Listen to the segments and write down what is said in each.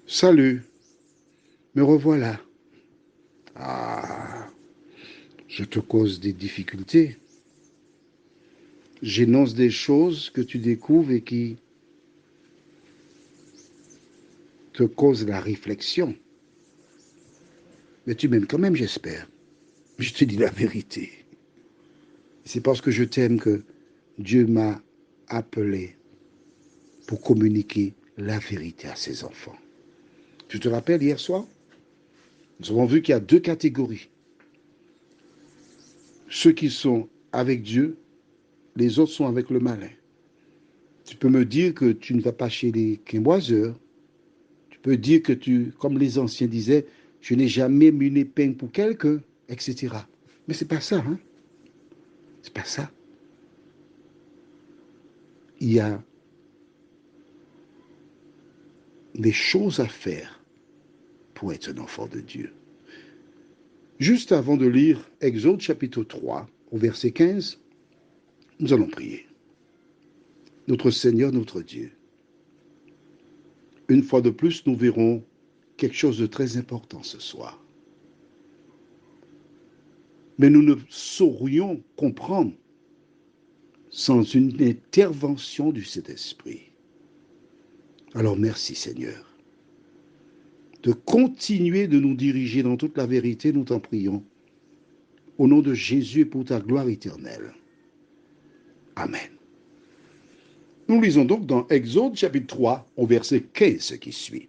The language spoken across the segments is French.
Salut, me revoilà. Ah, je te cause des difficultés. J'énonce des choses que tu découvres et qui te causent la réflexion. Mais tu m'aimes quand même, j'espère. Je te dis la vérité. C'est parce que je t'aime que Dieu m'a appelé pour communiquer la vérité à ses enfants. Tu te rappelles hier soir? Nous avons vu qu'il y a deux catégories. Ceux qui sont avec Dieu, les autres sont avec le malin. Tu peux me dire que tu ne vas pas chez les quimboiseurs. Tu peux dire que comme les anciens disaient, je n'ai jamais mis une épingle pour quelqu'un, etc. Mais c'est pas ça, hein? C'est pas ça. Il y a des choses à faire pour être un enfant de Dieu. Juste avant de lire Exode chapitre 3, au verset 15, nous allons prier. Notre Seigneur, notre Dieu, une fois de plus, nous verrons quelque chose de très important ce soir. Mais nous ne saurions comprendre sans une intervention du Saint-Esprit. Alors merci Seigneur de continuer de nous diriger dans toute la vérité, nous t'en prions. Au nom de Jésus et pour ta gloire éternelle. Amen. Nous lisons donc dans Exode chapitre 3 au verset 15 ce qui suit.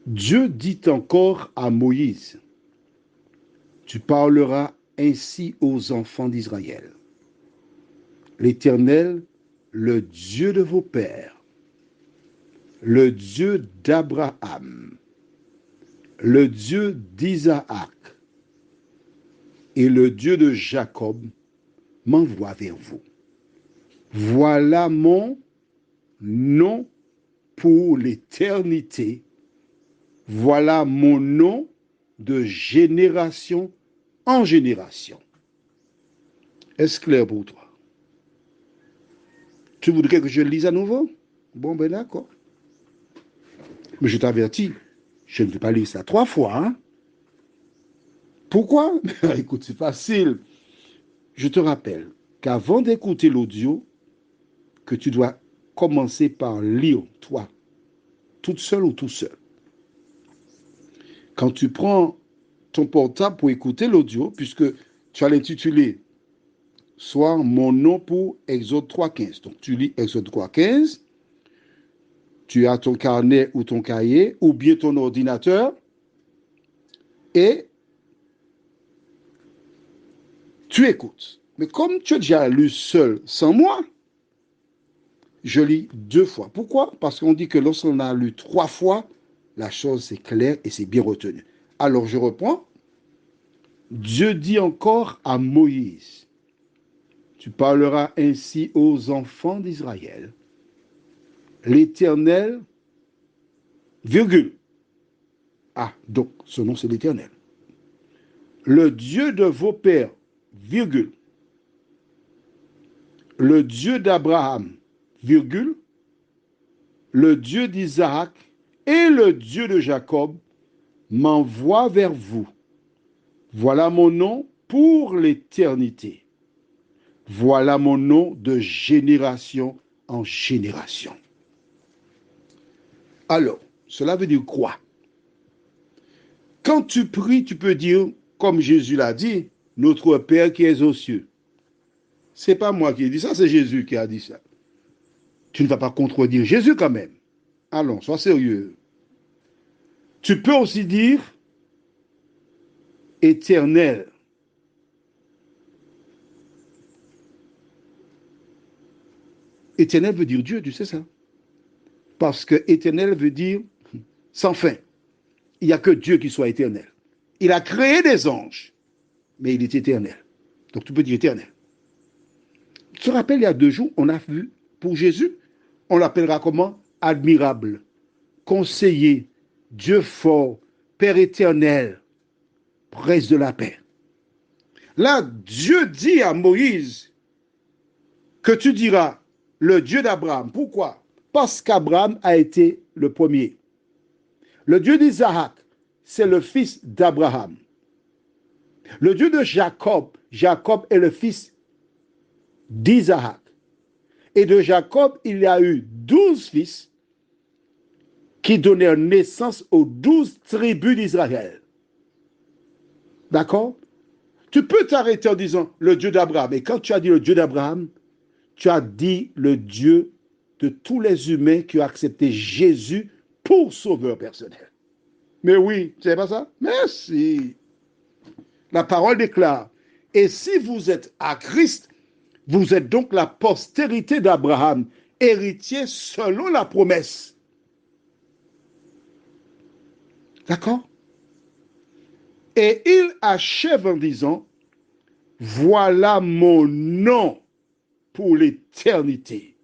Dieu dit encore à Moïse, tu parleras ainsi aux enfants d'Israël. L'Éternel, le Dieu de vos pères, le Dieu d'Abraham, le Dieu d'Isaac et le Dieu de Jacob m'envoie vers vous. Voilà mon nom pour l'éternité. Voilà mon nom de génération en génération. Est-ce clair pour toi? Tu voudrais que je le lise à nouveau? Bon, ben d'accord. Mais je t'avertis, je ne vais pas lire ça 3 fois. Hein? Pourquoi? Écoute, c'est facile. Je te rappelle qu'avant d'écouter l'audio, que tu dois commencer par lire, toi, toute seule ou tout seul. Quand tu prends ton portable pour écouter l'audio, puisque tu as l'intitulé soit mon nom pour Exode 3.15. Donc tu lis Exode 3.15, tu as ton carnet ou ton cahier, ou bien ton ordinateur, et tu écoutes. Mais comme tu as déjà lu seul, sans moi, je lis 2 fois. Pourquoi? Parce qu'on dit que lorsqu'on a lu 3 fois, la chose c'est clair et c'est bien retenu. Alors je reprends. Dieu dit encore à Moïse, tu parleras ainsi aux enfants d'Israël. L'Éternel, virgule. Ah, donc ce nom c'est l'Éternel. Le Dieu de vos pères, virgule. Le Dieu d'Abraham, virgule. Le Dieu d'Isaac et le Dieu de Jacob m'envoie vers vous. Voilà mon nom pour l'éternité. Voilà mon nom de génération en génération. Alors, cela veut dire quoi? Quand tu pries, tu peux dire, comme Jésus l'a dit, notre Père qui es aux cieux. C'est pas moi qui ai dit ça, c'est Jésus qui a dit ça. Tu ne vas pas contredire Jésus quand même. Allons, sois sérieux. Tu peux aussi dire éternel. Éternel veut dire Dieu, tu sais ça. Parce que éternel veut dire sans fin. Il n'y a que Dieu qui soit éternel. Il a créé des anges, mais il est éternel. Donc tu peux dire éternel. Tu te rappelles, il y a 2 jours, on a vu pour Jésus, on l'appellera comment? Admirable, conseiller, Dieu fort, Père éternel, prince de la paix. Là, Dieu dit à Moïse que tu diras le Dieu d'Abraham. Pourquoi? parce qu'Abraham a été le premier. Le Dieu d'Isaac, c'est le fils d'Abraham. Le Dieu de Jacob, Jacob est le fils d'Isaac. Et de Jacob, il y a eu 12 fils qui donnèrent naissance aux 12 tribus d'Israël. D'accord? Tu peux t'arrêter en disant le Dieu d'Abraham. Et quand tu as dit le Dieu d'Abraham, tu as dit le Dieu de tous les humains qui ont accepté Jésus pour sauveur personnel. Mais oui, tu ne savais pas ça? Merci. La parole déclare, et si vous êtes à Christ, vous êtes donc la postérité d'Abraham, héritier selon la promesse. D'accord? Et il achève en disant, voilà mon nom pour l'éternité.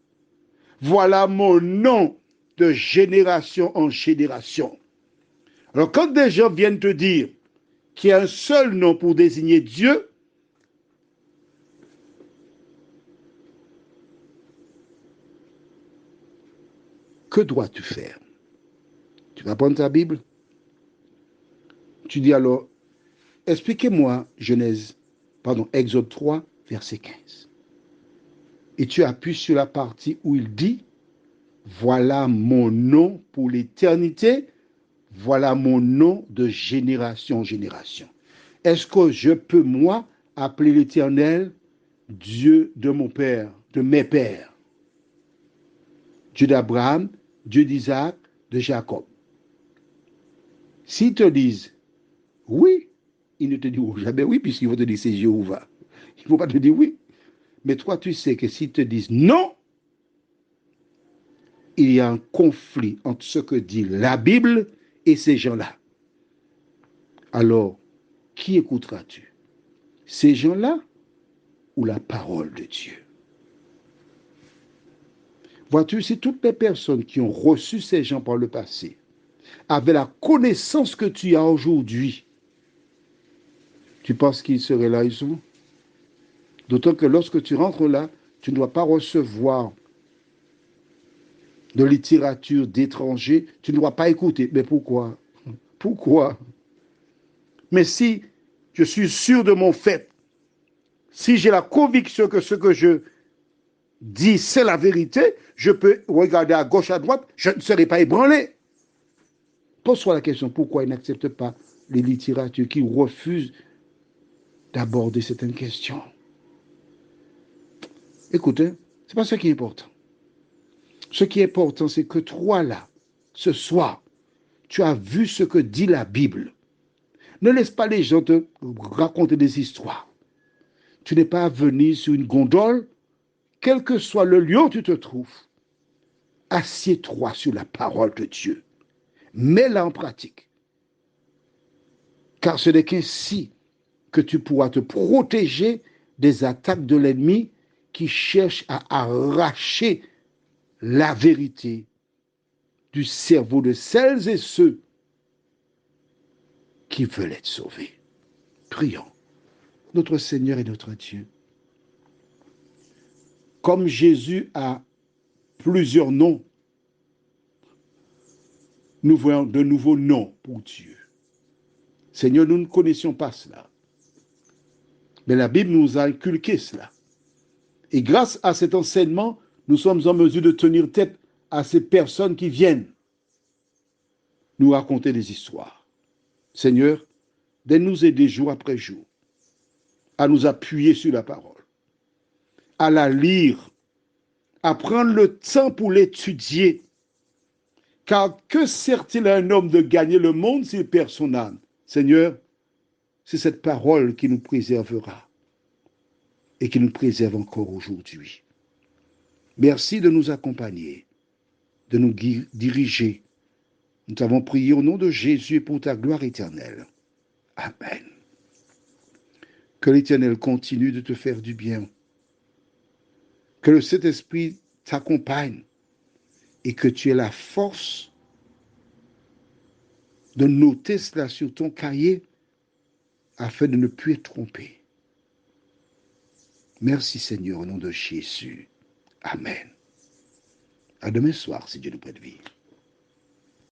Voilà mon nom de génération en génération. Alors quand des gens viennent te dire qu'il y a un seul nom pour désigner Dieu, que dois-tu faire? Tu vas prendre ta Bible. Tu dis alors, expliquez-moi Exode 3, verset 15. Et tu appuies sur la partie où il dit, voilà mon nom pour l'éternité, voilà mon nom de génération en génération. Est-ce que je peux, moi, appeler l'Éternel Dieu de mon père, de mes pères? Dieu d'Abraham, Dieu d'Isaac, de Jacob. S'ils te disent oui, ils ne te diront jamais oui, puisqu'ils vont te dire c'est Jéhovah. Ils ne vont pas te dire oui. Mais toi, tu sais que s'ils te disent non, il y a un conflit entre ce que dit la Bible et ces gens-là. Alors, qui écouteras-tu? Ces gens-là ou la parole de Dieu? Vois-tu, si toutes les personnes qui ont reçu ces gens par le passé avaient la connaissance que tu as aujourd'hui, tu penses qu'ils seraient là, ils sont? D'autant que lorsque tu rentres là, tu ne dois pas recevoir de littérature d'étrangers, tu ne dois pas écouter. Mais pourquoi? Pourquoi? Mais si je suis sûr de mon fait, si j'ai la conviction que ce que je dis, c'est la vérité, je peux regarder à gauche, à droite, je ne serai pas ébranlé. Pose-toi la question, pourquoi ils n'acceptent pas les littératures, qui refusent d'aborder certaines questions? Écoutez, ce n'est pas ce qui est important. Ce qui est important, c'est que toi, là, ce soir, tu as vu ce que dit la Bible. Ne laisse pas les gens te raconter des histoires. Tu n'es pas venu sur une gondole, quel que soit le lieu où tu te trouves. Assieds-toi sur la parole de Dieu. Mets-la en pratique. Car ce n'est qu'ainsi que tu pourras te protéger des attaques de l'ennemi qui cherche à arracher la vérité du cerveau de celles et ceux qui veulent être sauvés. Prions. Notre Seigneur et notre Dieu, comme Jésus a plusieurs noms, nous voyons de nouveaux noms pour Dieu. Seigneur, nous ne connaissions pas cela. Mais la Bible nous a inculqué cela. Et grâce à cet enseignement, nous sommes en mesure de tenir tête à ces personnes qui viennent nous raconter des histoires. Seigneur, de nous aider jour après jour à nous appuyer sur la parole, à la lire, à prendre le temps pour l'étudier. Car que sert-il à un homme de gagner le monde s'il perd son âme? Seigneur, c'est cette parole qui nous préservera et qui nous préserve encore aujourd'hui. Merci de nous accompagner, de nous diriger. Nous t'avons prié au nom de Jésus et pour ta gloire éternelle. Amen. Que l'Éternel continue de te faire du bien. Que le Saint-Esprit t'accompagne et que tu aies la force de noter cela sur ton cahier afin de ne plus être trompé. Merci Seigneur au nom de Jésus. Amen. À demain soir, si Dieu nous prête vie.